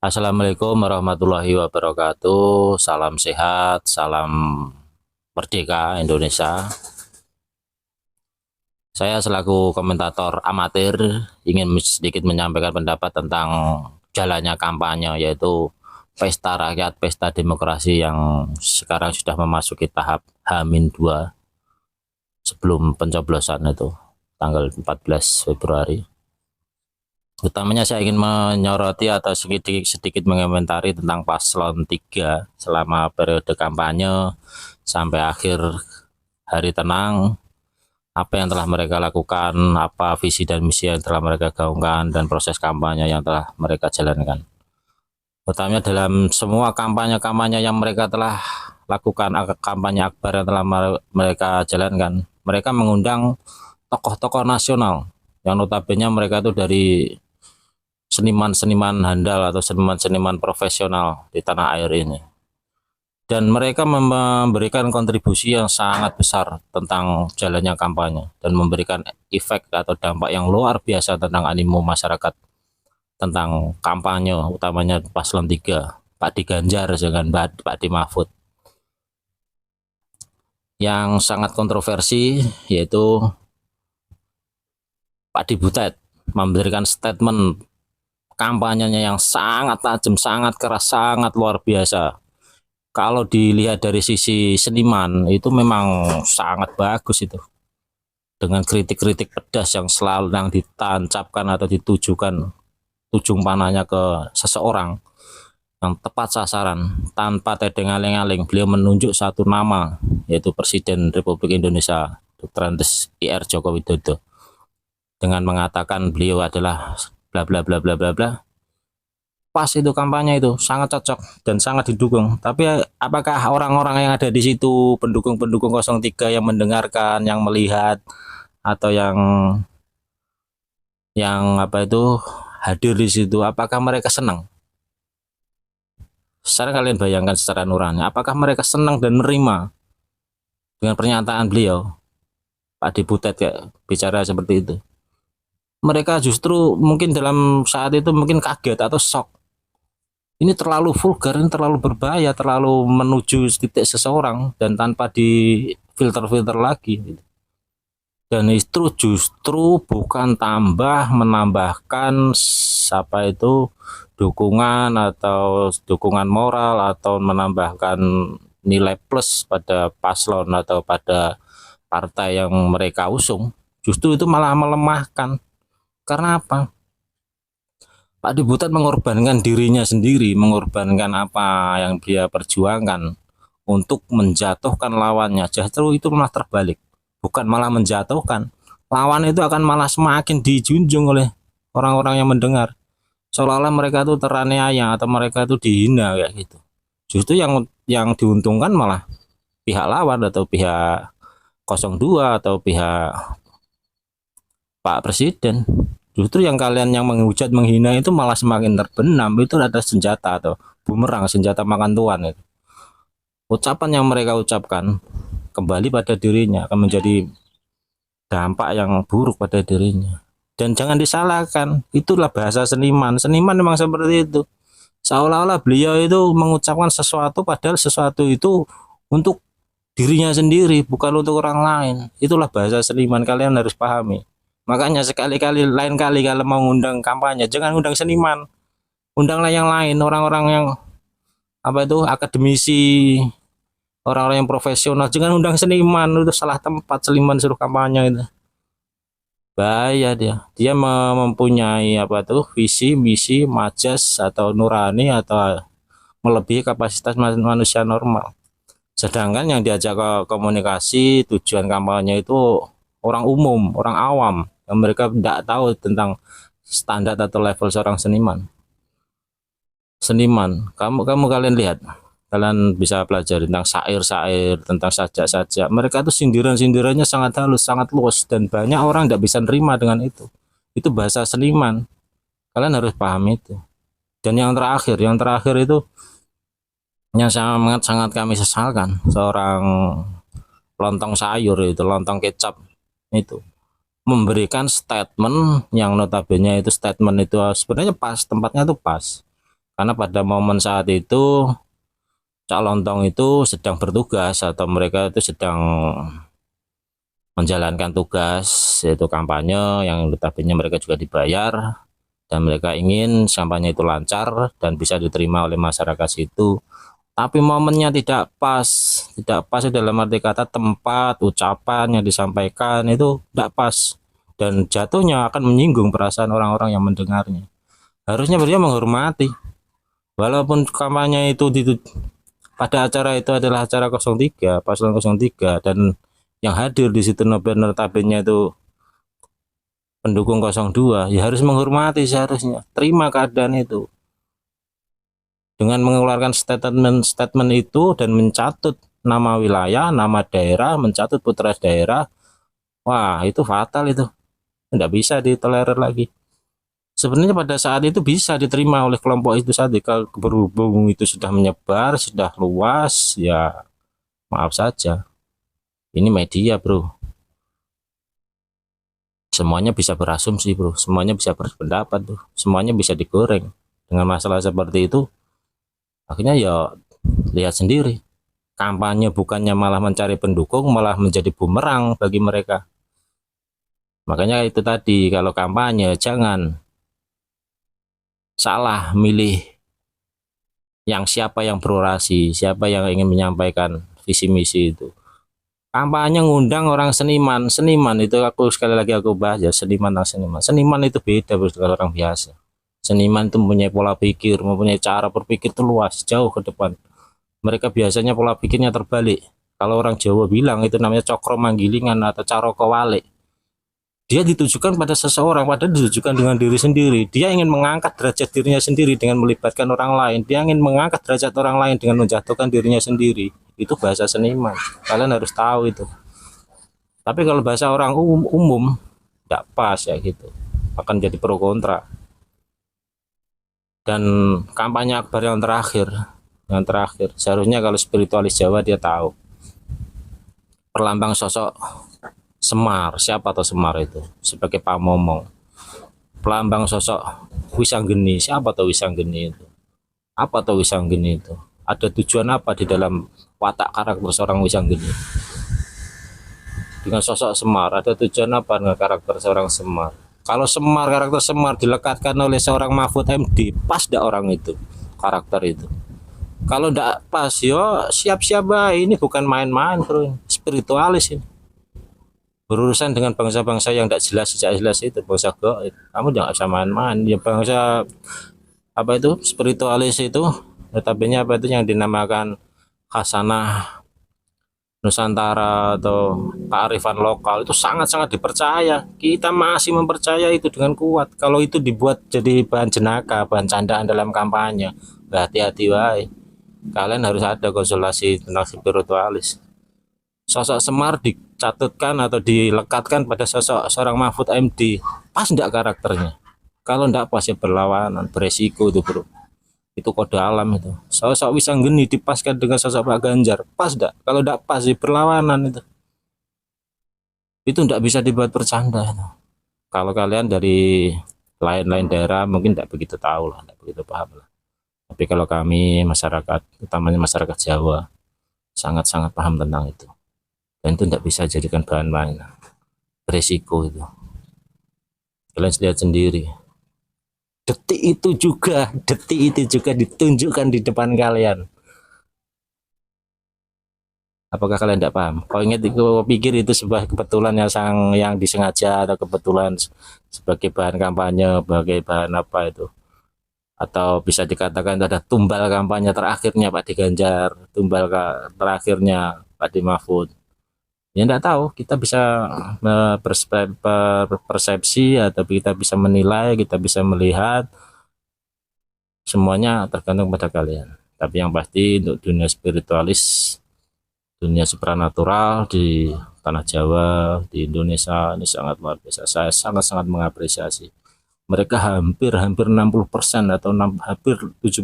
Assalamualaikum warahmatullahi wabarakatuh. Salam sehat, salam merdeka Indonesia. Saya selaku komentator amatir ingin sedikit menyampaikan pendapat tentang jalannya kampanye, yaitu pesta rakyat, pesta demokrasi yang sekarang sudah memasuki tahap H-2 sebelum pencoblosan itu tanggal 14 Februari. Utamanya saya ingin menyoroti atau sedikit mengomentari tentang paslon 3 selama periode kampanye sampai akhir hari tenang, apa yang telah mereka lakukan, apa visi dan misi yang telah mereka gaungkan, dan proses kampanye yang telah mereka jalankan. Utamanya dalam semua kampanye-kampanye yang mereka telah lakukan, kampanye akbar yang telah mereka jalankan, mereka mengundang tokoh-tokoh nasional yang notabene mereka itu dari seniman-seniman handal atau seniman-seniman profesional di tanah air ini. Dan mereka memberikan kontribusi yang sangat besar tentang jalannya kampanye dan memberikan efek atau dampak yang luar biasa tentang animo masyarakat tentang kampanye, utamanya paslon 3, Pak Di Ganjar dengan Pak Di Mahfud. Yang sangat kontroversi yaitu Pak Di Butet memberikan statement kampanyenya yang sangat tajam, sangat keras, sangat luar biasa. Kalau dilihat dari sisi seniman itu memang sangat bagus itu, dengan kritik-kritik pedas yang selalu yang ditancapkan atau ditujukan ujung panahnya ke seseorang yang tepat sasaran tanpa tedeng aling-aling. Beliau menunjuk satu nama, yaitu Presiden Republik Indonesia Dr. Andes Ir Joko Widodo, dengan mengatakan beliau adalah bla bla bla bla bla bla. Pas itu kampanye itu sangat cocok dan sangat didukung. Tapi apakah orang-orang yang ada di situ, pendukung-pendukung 03 yang mendengarkan, yang melihat, atau yang apa itu hadir di situ, apakah mereka senang? Secara kalian bayangkan secara nurani, apakah mereka senang dan menerima dengan pernyataan beliau, Pak Di Butet, kayak bicara seperti itu? Mereka justru mungkin dalam saat itu mungkin kaget atau shock. Ini terlalu vulgar, ini terlalu berbahaya, terlalu menuju titik seseorang dan tanpa di filter-filter lagi. Dan itu justru bukan menambahkan apa itu dukungan atau dukungan moral atau menambahkan nilai plus pada paslon atau pada partai yang mereka usung. Justru itu malah melemahkan. Karena apa? Pak Di Butet mengorbankan dirinya sendiri, mengorbankan apa yang dia perjuangkan untuk menjatuhkan lawannya. Justru itu malah terbalik, bukan malah menjatuhkan. Lawan itu akan malah semakin dijunjung oleh orang-orang yang mendengar, seolah-olah mereka itu teraniaya atau mereka itu dihina kayak gitu. Justru yang diuntungkan malah pihak lawan atau pihak 02 atau pihak Pak Presiden. Justru yang kalian yang menghujat, menghina itu malah semakin terbenam. Itu ada senjata atau bumerang, senjata makan tuan itu. Ucapan yang mereka ucapkan kembali pada dirinya akan menjadi dampak yang buruk pada dirinya. Dan jangan disalahkan, itulah bahasa seniman. Seniman memang seperti itu. Seolah-olah beliau itu mengucapkan sesuatu padahal sesuatu itu untuk dirinya sendiri, bukan untuk orang lain. Itulah bahasa seniman, kalian harus pahami. Makanya sekali-kali lain kali kalau mau ngundang kampanye jangan undang seniman, undanglah yang lain, orang-orang yang apa itu akademisi, orang-orang yang profesional. Jangan undang seniman, itu salah tempat. Seniman suruh kampanye itu bahaya. Dia mempunyai apa tuh visi misi majas atau nurani atau melebihi kapasitas manusia normal. Sedangkan yang diajak ke komunikasi tujuan kampanye itu orang umum, orang awam, yang mereka tidak tahu tentang standar atau level seorang seniman. Kalian lihat, kalian bisa pelajari tentang syair-syair, tentang sajak-sajak. Mereka itu sindiran-sindirannya sangat halus, sangat luas, dan banyak orang tidak bisa nerima dengan itu. Itu bahasa seniman. Kalian harus paham itu. Dan yang terakhir itu yang sangat kami sesalkan, seorang lontong sayur itu, lontong kecap itu memberikan statement yang notabene itu statement itu sebenarnya pas, tempatnya itu pas. Karena pada momen saat itu Cak Lontong itu sedang bertugas atau mereka itu sedang menjalankan tugas yaitu kampanye yang notabene mereka juga dibayar dan mereka ingin kampanye itu lancar dan bisa diterima oleh masyarakat situ. Tapi momennya tidak pas dalam arti kata tempat, ucapan yang disampaikan itu tidak pas dan jatuhnya akan menyinggung perasaan orang-orang yang mendengarnya. Harusnya dia menghormati, walaupun kampanye itu pada acara itu adalah acara 03, paslon 03 dan yang hadir di situ notabene itu pendukung 02, ya harus menghormati seharusnya, terima keadaan itu dengan mengeluarkan statement itu dan mencatut nama wilayah, nama daerah, mencatut putra daerah. Wah, itu fatal itu. Tidak bisa ditolerir lagi. Sebenarnya pada saat itu bisa diterima oleh kelompok itu saja. Kalau berhubung itu sudah menyebar, sudah luas, ya maaf saja. Ini media, bro. Semuanya bisa berasumsi, bro. Semuanya bisa berpendapat, bro. Semuanya bisa digoreng. Dengan masalah seperti itu, akhirnya ya lihat sendiri. Kampanye bukannya malah mencari pendukung, malah menjadi bumerang bagi mereka. Makanya itu tadi, kalau kampanye jangan salah milih yang siapa yang berorasi, siapa yang ingin menyampaikan visi misi itu. Kampanye ngundang orang seniman, seniman itu aku sekali lagi aku bahas ya, seniman dan seniman. Seniman itu beda dengan orang biasa. Seniman itu mempunyai pola pikir, mempunyai cara berpikir itu luas, jauh ke depan. Mereka biasanya pola pikirnya terbalik. Kalau orang Jawa bilang itu namanya cokro manggilingan atau caroko walik. Dia ditujukan pada seseorang, padahal ditujukan dengan diri sendiri. Dia ingin mengangkat derajat dirinya sendiri dengan melibatkan orang lain. Dia ingin mengangkat derajat orang lain dengan menjatuhkan dirinya sendiri. Itu bahasa seniman. Kalian harus tahu itu. Tapi kalau bahasa orang umum tidak pas ya gitu. Akan jadi pro kontra. Dan kampanye akbar yang terakhir, seharusnya kalau spiritualis Jawa dia tahu. Perlambang sosok Semar, siapa atau Semar itu sebagai pamomong. Pelambang sosok Wisanggeni, siapa atau Wisanggeni itu? Apa atau Wisanggeni itu? Ada tujuan apa di dalam watak karakter seorang Wisanggeni? Dengan sosok Semar, ada tujuan apa dengan karakter seorang Semar? Kalau Semar, karakter Semar dilekatkan oleh seorang Mahfud MD, pas tidak orang itu, karakter itu. Kalau tidak pas, yo siap-siap, ini bukan main-main, bro. Spiritualis ini. Berurusan dengan bangsa-bangsa yang tidak jelas itu, bangsa gaib. Kamu jangan bisa main-main. Ya bangsa apa itu spiritualis itu, notabene apa itu yang dinamakan khasanah Nusantara atau kearifan lokal itu sangat-sangat dipercaya. Kita masih mempercaya itu dengan kuat. Kalau itu dibuat jadi bahan jenaka, bahan candaan dalam kampanye, hati-hati wae. Kalian harus ada konsultasi tentang spiritualis. Sosok Semar dicatutkan atau dilekatkan pada sosok seorang Mahfud MD, pas enggak karakternya? Kalau enggak pas ya berlawanan, beresiko itu, bro. Itu kode alam itu. Sosok Wisanggeni dipaskan dengan sosok Pak Ganjar, pas enggak? Kalau enggak pas ya berlawanan itu. Itu enggak bisa dibuat bercanda itu. Kalau kalian dari lain-lain daerah mungkin enggak begitu tahu lah, enggak begitu paham lah. Tapi kalau kami masyarakat, utamanya masyarakat Jawa, sangat-sangat paham tentang itu. Dan itu tidak bisa jadikan bahan main, beresiko itu. Kalian lihat sendiri, detik itu juga ditunjukkan di depan kalian. Apakah kalian tidak paham? Kau ingat, kau pikir itu sebuah kebetulan yang disengaja atau kebetulan sebagai bahan kampanye, sebagai bahan apa itu? Atau bisa dikatakan itu ada tumbal kampanye terakhirnya Pak Di Ganjar, tumbal terakhirnya Pak Di Mahfud. Ya enggak tahu, kita bisa berpersepsi atau kita bisa menilai, kita bisa melihat, semuanya tergantung pada kalian. Tapi yang pasti untuk dunia spiritualis, dunia supranatural di tanah Jawa, di Indonesia ini sangat luar biasa. Saya sangat-sangat mengapresiasi. Mereka hampir 60% atau hampir 70%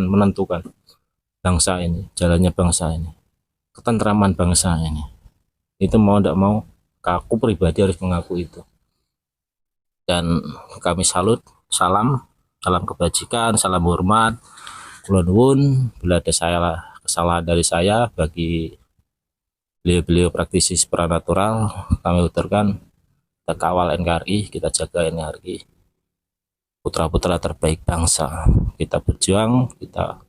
menentukan bangsa ini, jalannya bangsa ini, ketentraman bangsa ini. Itu mau tidak mau, aku pribadi harus mengaku itu. Dan kami salut, salam Salam kebajikan, salam hormat. Kula nuwun bila ada kesalahan dari saya. Bagi beliau-beliau praktisi supranatural, kami uturkan kita kawal NKRI, kita jaga NKRI, putra-putra terbaik bangsa. Kita berjuang, kita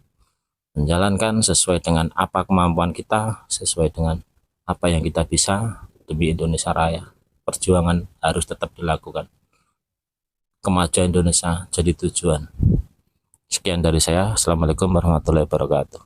menjalankan sesuai dengan apa kemampuan kita, sesuai dengan apa yang kita bisa demi Indonesia Raya. Perjuangan harus tetap dilakukan. Kemajuan Indonesia jadi tujuan. Sekian dari saya. Assalamualaikum warahmatullahi wabarakatuh.